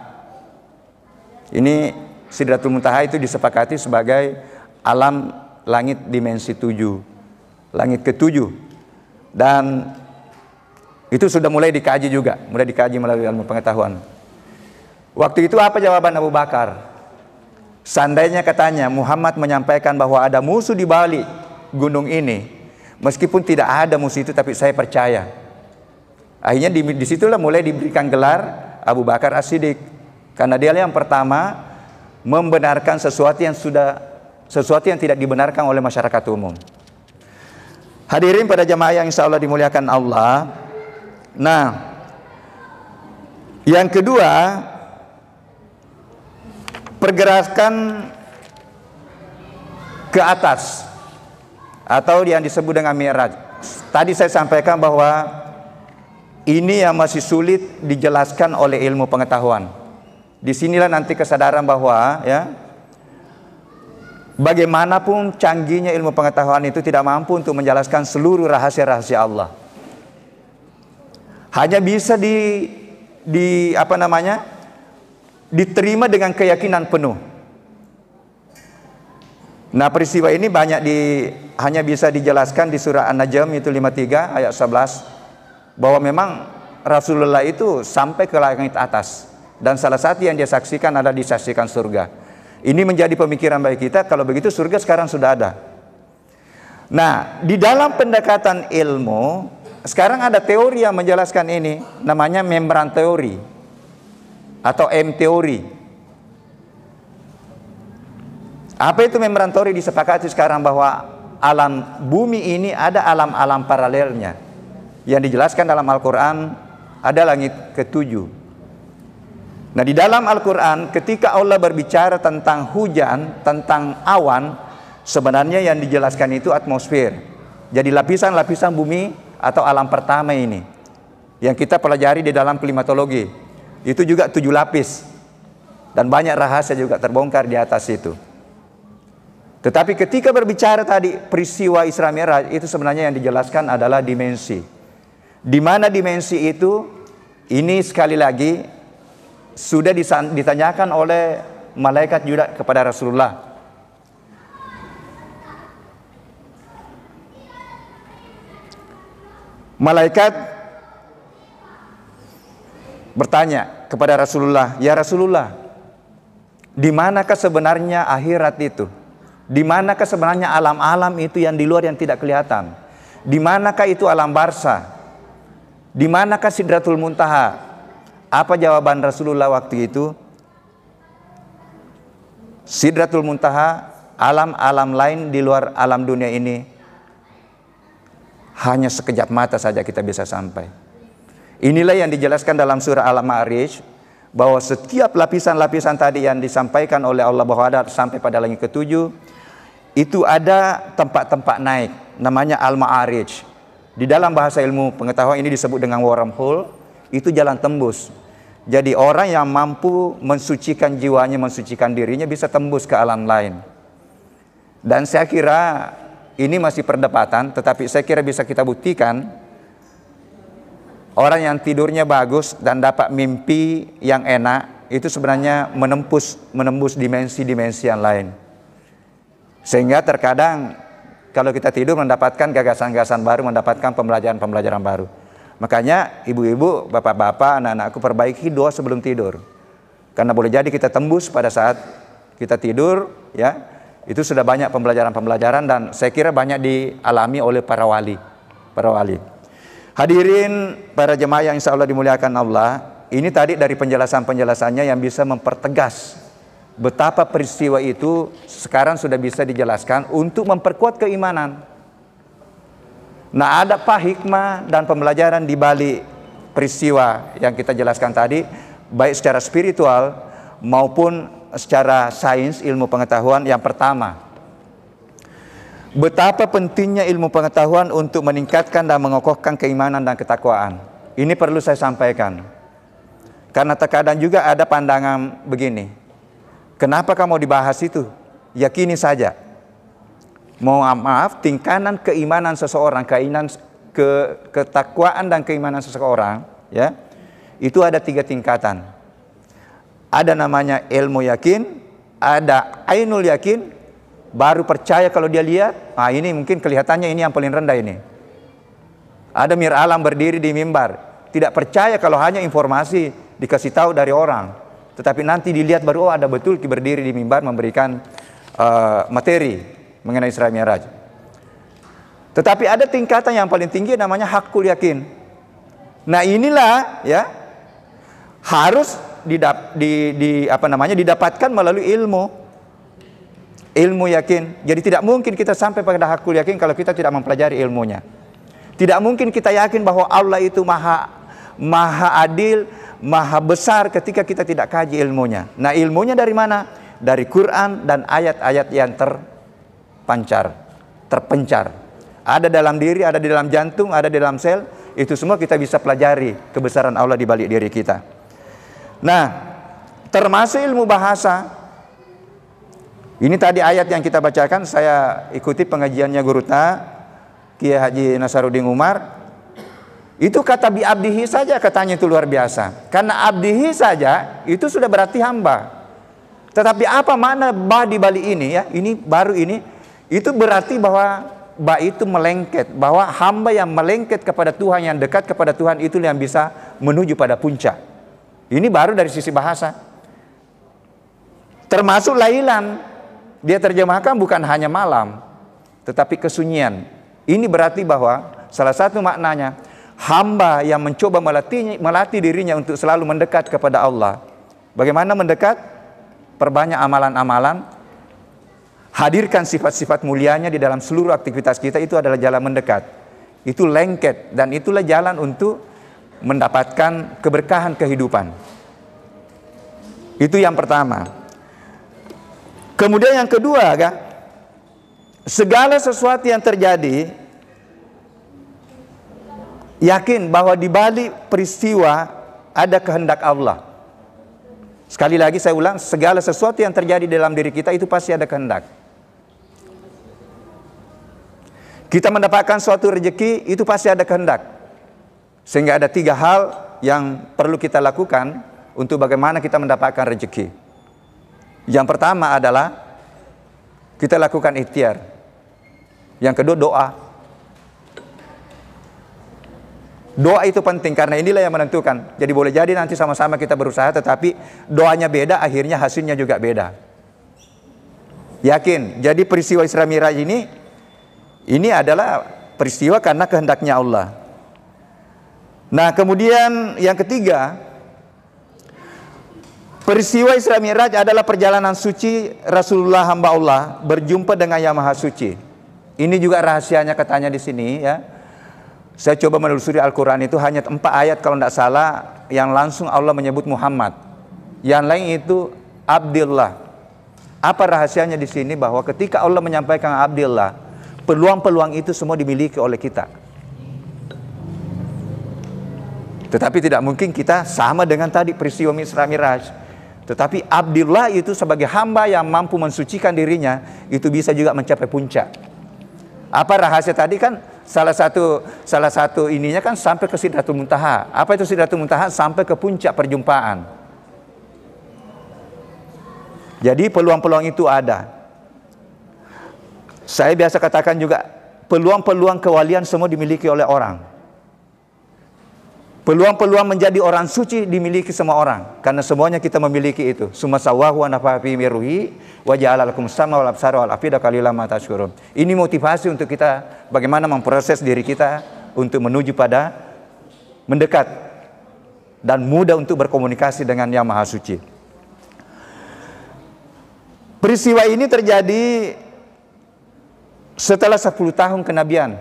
Ini Sidratul Muntaha itu disepakati sebagai alam langit dimensi 7, langit ke-7. Dan itu sudah mulai dikaji juga, melalui ilmu pengetahuan. Waktu itu apa jawaban Abu Bakar? Seandainya katanya Muhammad menyampaikan bahwa ada musuh di balik gunung ini, meskipun tidak ada musuh itu, tapi saya percaya. Akhirnya disitulah mulai diberikan gelar Abu Bakar As-Siddiq, karena dia yang pertama membenarkan sesuatu yang tidak dibenarkan oleh masyarakat umum. Hadirin pada jamaah yang insya Allah dimuliakan Allah. Nah, yang kedua, pergerakan ke atas atau yang disebut dengan Mi'raj. Tadi saya sampaikan bahwa ini yang masih sulit dijelaskan oleh ilmu pengetahuan. Disinilah nanti kesadaran bahwa, ya, bagaimanapun canggihnya ilmu pengetahuan itu tidak mampu untuk menjelaskan seluruh rahasia-rahasia Allah. Hanya bisa diterima dengan keyakinan penuh. Nah, peristiwa ini hanya bisa dijelaskan di surah An-Najm itu 53 ayat 11, bahwa memang Rasulullah itu sampai ke langit atas, dan salah satu yang dia saksikan adalah disaksikan surga. Ini menjadi pemikiran bagi kita, kalau begitu surga sekarang sudah ada. Nah, di dalam pendekatan ilmu sekarang ada teori yang menjelaskan ini, namanya membran teori atau M-teori. Apa itu membran teori? Disepakati sekarang bahwa alam bumi ini ada alam-alam paralelnya yang dijelaskan dalam Al-Quran, ada langit ke-7. Nah, di dalam Al-Quran ketika Allah berbicara tentang hujan, tentang awan, sebenarnya yang dijelaskan itu atmosfer. Jadi lapisan-lapisan bumi atau alam pertama ini yang kita pelajari di dalam klimatologi, itu juga 7 lapis, dan banyak rahasia juga terbongkar di atas itu. Tetapi ketika berbicara tadi peristiwa Isra Mi'raj, itu sebenarnya yang dijelaskan adalah dimensi. Di mana dimensi itu? Ini sekali lagi sudah ditanyakan oleh malaikat juga kepada Rasulullah. Malaikat bertanya kepada Rasulullah, "Ya Rasulullah, di manakah sebenarnya akhirat itu? Di manakah sebenarnya alam-alam itu yang di luar yang tidak kelihatan? Di manakah itu alam barzah? Di manakah Sidratul Muntaha?" Apa jawaban Rasulullah waktu itu? Sidratul Muntaha, alam-alam lain di luar alam dunia ini, hanya sekejap mata saja kita bisa sampai. Inilah yang dijelaskan dalam surah Al-Ma'arij, bahwa setiap lapisan-lapisan tadi yang disampaikan oleh Allah bahwa ada sampai pada langit ke-7, itu ada tempat-tempat naik, namanya Al-Ma'arij. Di dalam bahasa ilmu pengetahuan ini disebut dengan wormhole, itu jalan tembus. Jadi orang yang mampu mensucikan jiwanya, mensucikan dirinya, bisa tembus ke alam lain. Dan saya kira ini masih perdebatan, tetapi saya kira bisa kita buktikan orang yang tidurnya bagus dan dapat mimpi yang enak, itu sebenarnya menembus dimensi-dimensi yang lain. Sehingga terkadang kalau kita tidur mendapatkan gagasan-gagasan baru, mendapatkan pembelajaran-pembelajaran baru. Makanya ibu-ibu, bapak-bapak, anak-anakku, perbaiki doa sebelum tidur. Karena boleh jadi kita tembus pada saat kita tidur, ya. Itu sudah banyak pembelajaran-pembelajaran dan saya kira banyak dialami oleh para wali. Hadirin para jemaah yang insya Allah dimuliakan Allah, ini tadi dari penjelasan-penjelasannya yang bisa mempertegas betapa peristiwa itu sekarang sudah bisa dijelaskan untuk memperkuat keimanan. Nah, ada apa hikmah dan pembelajaran di balik peristiwa yang kita jelaskan tadi, baik secara spiritual maupun secara sains, ilmu pengetahuan. Yang pertama, betapa pentingnya ilmu pengetahuan untuk meningkatkan dan mengokohkan keimanan dan ketakwaan. Ini perlu saya sampaikan. Karena terkadang juga ada pandangan begini, kenapa kamu dibahas itu? Yakini saja. Maaf, tingkatan keimanan seseorang, ketakwaan dan keimanan seseorang, ya, itu ada 3 tingkatan. Ada namanya ilmu yakin, ada ainul yakin, baru percaya kalau dia lihat. Nah, ini mungkin kelihatannya ini yang paling rendah ini. Ada Mir Alam berdiri di mimbar, tidak percaya kalau hanya informasi dikasih tahu dari orang, tetapi nanti dilihat baru, oh ada betul berdiri di mimbar memberikan materi mengenai Isra Mi'raj. Tetapi ada tingkatan yang paling tinggi namanya hakul yakin. Nah, inilah ya harus didapatkan melalui ilmu yakin. Jadi tidak mungkin kita sampai pada hakul yakin kalau kita tidak mempelajari ilmunya. Tidak mungkin kita yakin bahwa Allah itu maha adil, maha besar ketika kita tidak kaji ilmunya. Nah, ilmunya dari mana? Dari Quran dan ayat-ayat yang terpencar. Ada dalam diri, ada di dalam jantung, ada di dalam sel. Itu semua kita bisa pelajari kebesaran Allah di balik diri kita. Nah, termasuk ilmu bahasa. Ini tadi ayat yang kita bacakan, saya ikuti pengajiannya Guru Ta, Kiai Haji Nasaruddin Umar. Itu kata bi abdihi saja, katanya itu luar biasa. Karena abdihi saja itu sudah berarti hamba. Tetapi apa makna ba di balik ini ya? Ini baru ini. Itu berarti bahwa ba itu melengket, bahwa hamba yang melengket kepada Tuhan, yang dekat kepada Tuhan, itu yang bisa menuju pada puncak. Ini baru dari sisi bahasa. Termasuk lailan, dia terjemahkan bukan hanya malam, tetapi kesunyian. Ini berarti bahwa salah satu maknanya, hamba yang mencoba melatih dirinya untuk selalu mendekat kepada Allah. Bagaimana mendekat? Perbanyak amalan-amalan, hadirkan sifat-sifat mulianya di dalam seluruh aktivitas kita, itu adalah jalan mendekat. Itu lengket, dan itulah jalan untuk mendapatkan keberkahan kehidupan. Itu yang pertama. Kemudian yang kedua, segala sesuatu yang terjadi, yakin bahwa di balik peristiwa ada kehendak Allah. Sekali lagi saya ulang, segala sesuatu yang terjadi dalam diri kita itu pasti ada kehendak. Kita mendapatkan suatu rezeki, itu pasti ada kehendak. Sehingga ada 3 hal yang perlu kita lakukan untuk bagaimana kita mendapatkan rezeki. Yang pertama adalah kita lakukan ikhtiar. Yang kedua doa. Doa itu penting karena inilah yang menentukan. Jadi boleh jadi nanti sama-sama kita berusaha tetapi doanya beda, akhirnya hasilnya juga beda. Yakin. Jadi peristiwa Isra Mi'raj ini adalah peristiwa karena kehendaknya Allah. Nah, kemudian yang ketiga, peristiwa Isra Mi'raj adalah perjalanan suci Rasulullah hamba Allah berjumpa dengan Yang Maha Suci. Ini juga rahasianya katanya di sini ya. Saya coba menelusuri Al-Quran itu hanya 4 ayat kalau tidak salah yang langsung Allah menyebut Muhammad. Yang lain itu Abdillah. Apa rahasianya di sini? Bahwa ketika Allah menyampaikan Abdillah, peluang-peluang itu semua dimiliki oleh kita. Tetapi tidak mungkin kita sama dengan tadi peristiwa Isra Mi'raj. Tetapi Abdillah itu sebagai hamba yang mampu mensucikan dirinya, itu bisa juga mencapai puncak. Apa rahasia tadi kan? Salah satu ininya kan sampai ke Sidratul Muntaha. Apa itu Sidratul Muntaha? Sampai ke puncak perjumpaan. Jadi peluang-peluang itu ada. Saya biasa katakan juga peluang-peluang kewalian semua dimiliki oleh orang. Peluang-peluang menjadi orang suci dimiliki semua orang karena semuanya kita memiliki itu. Summa sawwahu wa nafa'a fihi min ruhi wa ja'ala lakum sam'a wal absara wal afida qalilan ma tashkurun. Ini motivasi untuk kita bagaimana memproses diri kita untuk menuju pada mendekat dan mudah untuk berkomunikasi dengan Yang Maha Suci. Peristiwa ini terjadi setelah 10 tahun kenabian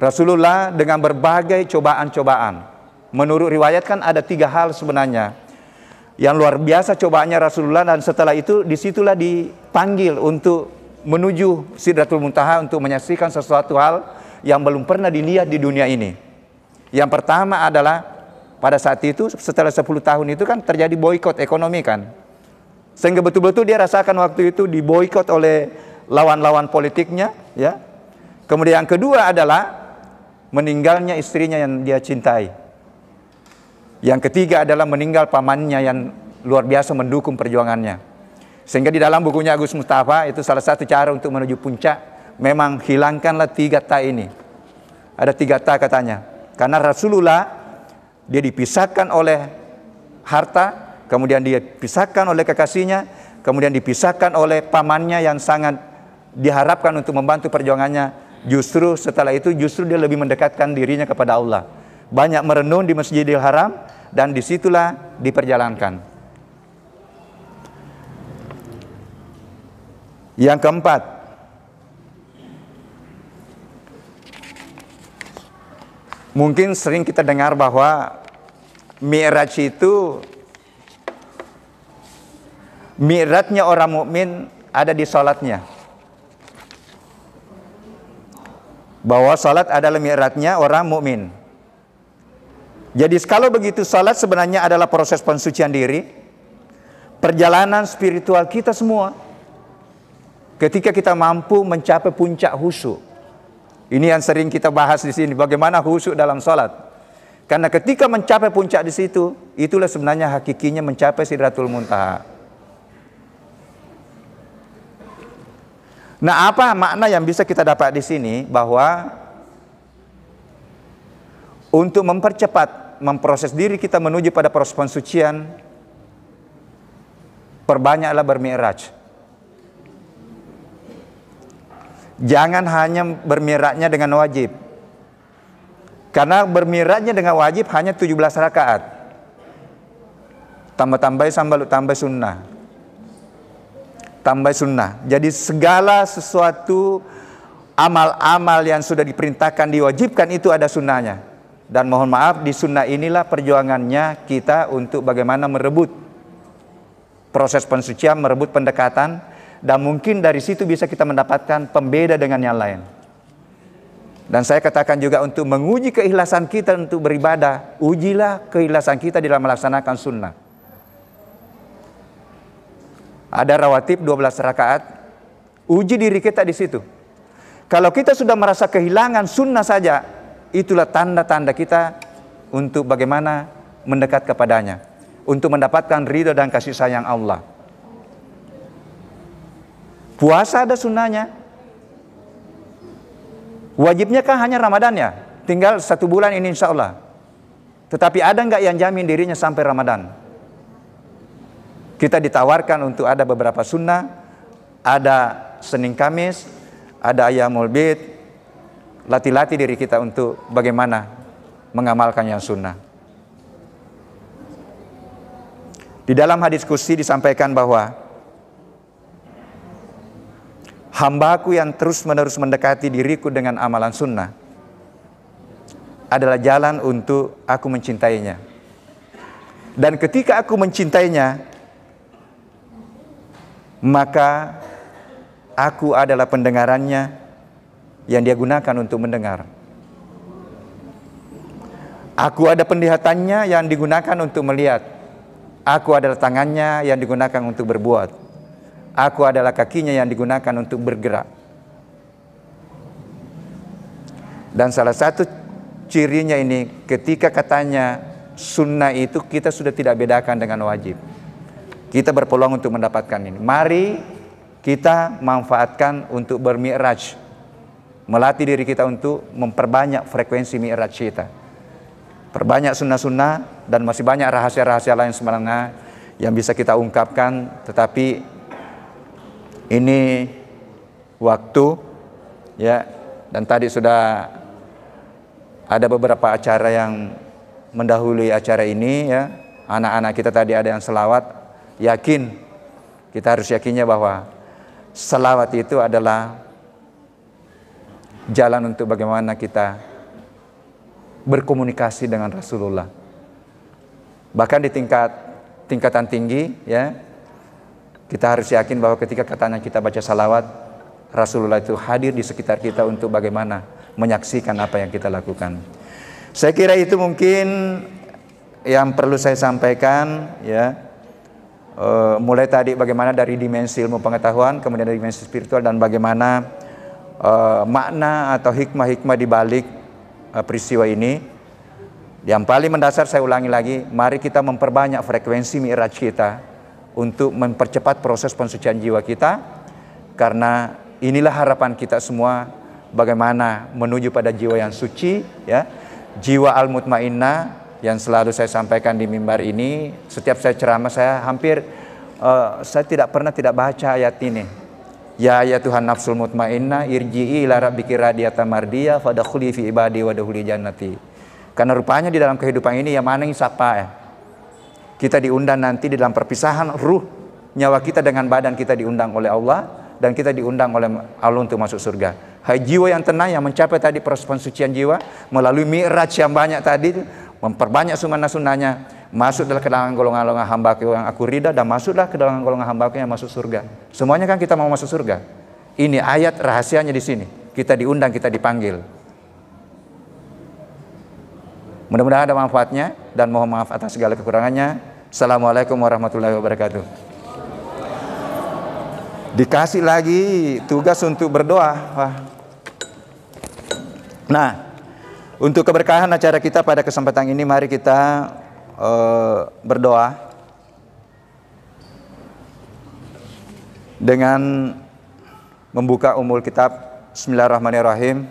Rasulullah dengan berbagai cobaan-cobaan. Menurut riwayat kan ada 3 hal sebenarnya yang luar biasa cobaannya Rasulullah, dan setelah itu disitulah dipanggil untuk menuju Sidratul Muntaha untuk menyaksikan sesuatu hal yang belum pernah dilihat di dunia ini. Yang pertama adalah pada saat itu setelah 10 tahun itu kan terjadi boikot ekonomi kan, sehingga betul-betul dia rasakan waktu itu diboikot oleh lawan-lawan politiknya ya. Kemudian yang kedua adalah meninggalnya istrinya yang dia cintai. Yang ketiga adalah meninggal pamannya yang luar biasa mendukung perjuangannya. Sehingga di dalam bukunya Agus Mustafa itu salah satu cara untuk menuju puncak, memang hilangkanlah 3 ta ini. Ada 3 ta katanya. Karena Rasulullah dia dipisahkan oleh harta, kemudian dia dipisahkan oleh kekasihnya, kemudian dipisahkan oleh pamannya yang sangat diharapkan untuk membantu perjuangannya. Justru setelah itu justru dia lebih mendekatkan dirinya kepada Allah. Banyak merenung di Masjidil Haram dan disitulah diperjalankan. Yang keempat, mungkin sering kita dengar bahwa Mi'raj itu, Mi'rajnya orang mukmin ada di salatnya. Bahwa salat adalah Mi'rajnya orang mukmin. Jadi kalau begitu salat sebenarnya adalah proses pensucian diri, perjalanan spiritual kita semua. Ketika kita mampu mencapai puncak khusyuk. Ini yang sering kita bahas di sini, bagaimana khusyuk dalam salat. Karena ketika mencapai puncak di situ, itulah sebenarnya hakikinya mencapai Sidratul Muntaha. Nah, apa makna yang bisa kita dapat di sini? Bahwa untuk mempercepat memproses diri kita menuju pada proses pensucian, perbanyaklah bermi'raj. Jangan hanya bermi'rajnya dengan wajib. Karena bermi'rajnya dengan wajib hanya 17 rakaat. Tambah-tambah sambil tambah sunnah. Tambah sunnah. Jadi segala sesuatu amal-amal yang sudah diperintahkan, diwajibkan itu ada sunnahnya. Dan mohon maaf, di sunnah inilah perjuangannya kita untuk bagaimana merebut proses pensucian, merebut pendekatan, dan mungkin dari situ bisa kita mendapatkan pembeda dengan yang lain. Dan saya katakan juga untuk menguji keikhlasan kita untuk beribadah, ujilah keikhlasan kita dalam melaksanakan sunnah. Ada rawatib 12 rakaat, uji diri kita di situ. Kalau kita sudah merasa kehilangan sunnah saja, itulah tanda-tanda kita untuk bagaimana mendekat kepadanya, untuk mendapatkan ridha dan kasih sayang Allah. Puasa ada sunnahnya. Wajibnya kan hanya Ramadan ya, tinggal 1 bulan ini insya Allah. Tetapi ada nggak yang jamin dirinya sampai Ramadan? Kita ditawarkan untuk ada beberapa sunnah, ada Senin Kamis, ada Ayyamul Bid. Latih-latih diri kita untuk bagaimana mengamalkan yang sunnah. Di dalam hadis qudsi disampaikan bahwa hambaku yang terus-menerus mendekati diriku dengan amalan sunnah adalah jalan untuk aku mencintainya. Dan ketika aku mencintainya, maka aku adalah pendengarannya yang dia gunakan untuk mendengar. Aku ada penglihatannya yang digunakan untuk melihat. Aku adalah tangannya yang digunakan untuk berbuat. Aku adalah kakinya yang digunakan untuk bergerak. Dan salah satu cirinya ini, ketika katanya sunnah itu kita sudah tidak bedakan dengan wajib. Kita berpeluang untuk mendapatkan ini. Mari kita manfaatkan untuk bermi'raj. Melatih diri kita untuk memperbanyak frekuensi mi'raj kita. Perbanyak sunnah-sunnah, dan masih banyak rahasia-rahasia lain sebenarnya yang bisa kita ungkapkan. Tetapi ini waktu, ya, dan tadi sudah ada beberapa acara yang mendahului acara ini, ya. Anak-anak kita tadi ada yang selawat. Yakin, kita harus yakinnya bahwa selawat itu adalah jalan untuk bagaimana kita berkomunikasi dengan Rasulullah. Bahkan di tingkatan tinggi, ya, kita harus yakin bahwa ketika katanya kita baca salawat, Rasulullah itu hadir di sekitar kita untuk bagaimana menyaksikan apa yang kita lakukan. Saya kira itu mungkin yang perlu saya sampaikan, ya. Mulai tadi bagaimana dari dimensi ilmu pengetahuan, kemudian dari dimensi spiritual, dan bagaimana makna atau hikmah-hikmah di balik peristiwa ini. Yang paling mendasar saya ulangi lagi, mari kita memperbanyak frekuensi mi'raj kita untuk mempercepat proses pensucian jiwa kita, karena inilah harapan kita semua bagaimana menuju pada jiwa yang suci, ya, jiwa al-mutmainnah yang selalu saya sampaikan di mimbar ini. Setiap saya ceramah saya hampir saya tidak pernah tidak baca ayat ini. Ya Tuhan nafsul mutmainnah irji'i ila rabbiki radiyatan mardiyah fadkhuli fi ibadi wadkhuli jannati. Karena rupanya di dalam kehidupan ini yang mana yang siapa, ya? Kita diundang nanti di dalam perpisahan ruh, nyawa kita dengan badan kita diundang oleh Allah, dan kita diundang oleh Allah untuk masuk surga. Hai jiwa yang tenang yang mencapai tadi proses pensucian jiwa melalui mi'raj yang banyak tadi, memperbanyak sunnah-sunnahnya, masuk dalam ke dalam golongan-golongan hamba-Ku yang aku ridha, dan masuklah ke dalam golongan hamba-Ku yang masuk surga. Semuanya kan kita mau masuk surga. Ini ayat rahasianya di sini. Kita diundang, kita dipanggil. Mudah-mudahan ada manfaatnya, dan mohon maaf atas segala kekurangannya. Assalamualaikum warahmatullahi wabarakatuh. Dikasih lagi tugas untuk berdoa. Nah, untuk keberkahan acara kita pada kesempatan ini, mari kita berdoa dengan membuka Ummul Kitab. Bismillahirrahmanirrahim.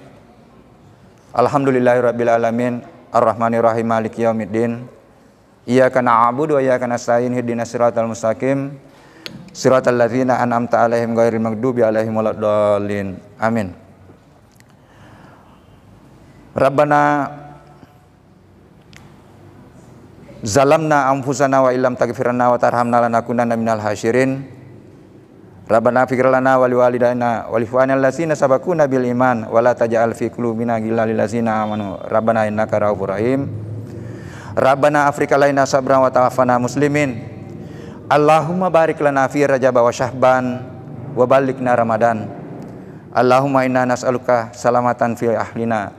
Alhamdulillahirabbil alamin, arrahmanirrahim, maliki yaumiddin. Iyyaka na'budu wa iyyaka nasta'in, ihdinas siratal mustaqim, siratal ladzina an'amta 'alaihim ghairil maghdubi 'alaihim waladdallin. Amin. Rabbana zalamna anfusana wa illam taghfir lana wa tarhamna lanakunanna minal hasyirin. Rabbana ighfir lana wa liwalidayna wa li ikhwanina allazina sabaquna bil iman wa la taj'al fi qulubina ghillan lil ladzina amanu. Rabbana innaka ra'ufur rahim. Rabbana afrika alaina sabran wa tawaffana muslimin. Allahumma barik lana fi Rajab wa Syahban wa ballighna Ramadan. Allahumma inna nas'aluka salamatan fi ahlina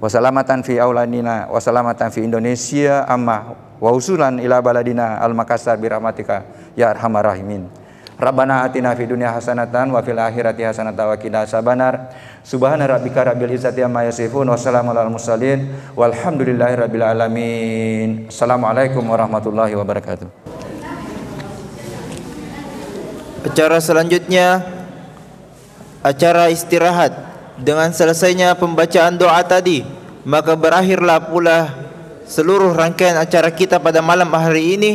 wa salamatan fi auladina wa salamatan fi Indonesia amma wa usulan ila baladina al-Makassar bi rahmatika ya arhamar rahimin. Rabbana atina fid dunya hasanatan wa fil akhirati hasanatan wa qina adzabannar. Subhana rabbika rabbil izzati amma yasifun wa salamun alal mursalin walhamdulillahi rabbil alamin. Assalamualaikum warahmatullahi wabarakatuh. Acara selanjutnya acara istirahat. Dengan selesainya pembacaan doa tadi, maka berakhirlah pula seluruh rangkaian acara kita pada malam hari ini.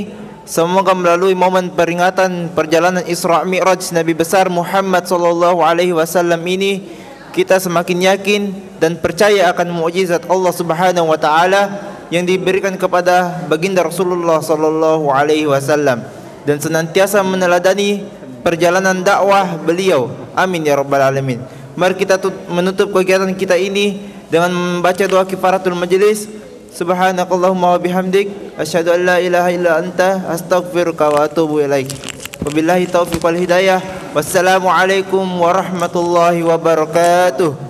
Semoga melalui momen peringatan perjalanan Isra Mi'raj Nabi besar Muhammad sallallahu alaihi wasallam ini, kita semakin yakin dan percaya akan mukjizat Allah Subhanahu wa taala yang diberikan kepada baginda Rasulullah sallallahu alaihi wasallam, dan senantiasa meneladani perjalanan dakwah beliau. Amin ya rabbal alamin. Mari kita menutup kegiatan kita ini dengan membaca doa kifaratul majlis. Subhanakallahumma wa bihamdik asyhadu an la ilaha illa anta astaghfiruka wa atubu ilaik. Wabillahi taufiq wal hidayah. Wassalamu alaikum warahmatullahi wabarakatuh.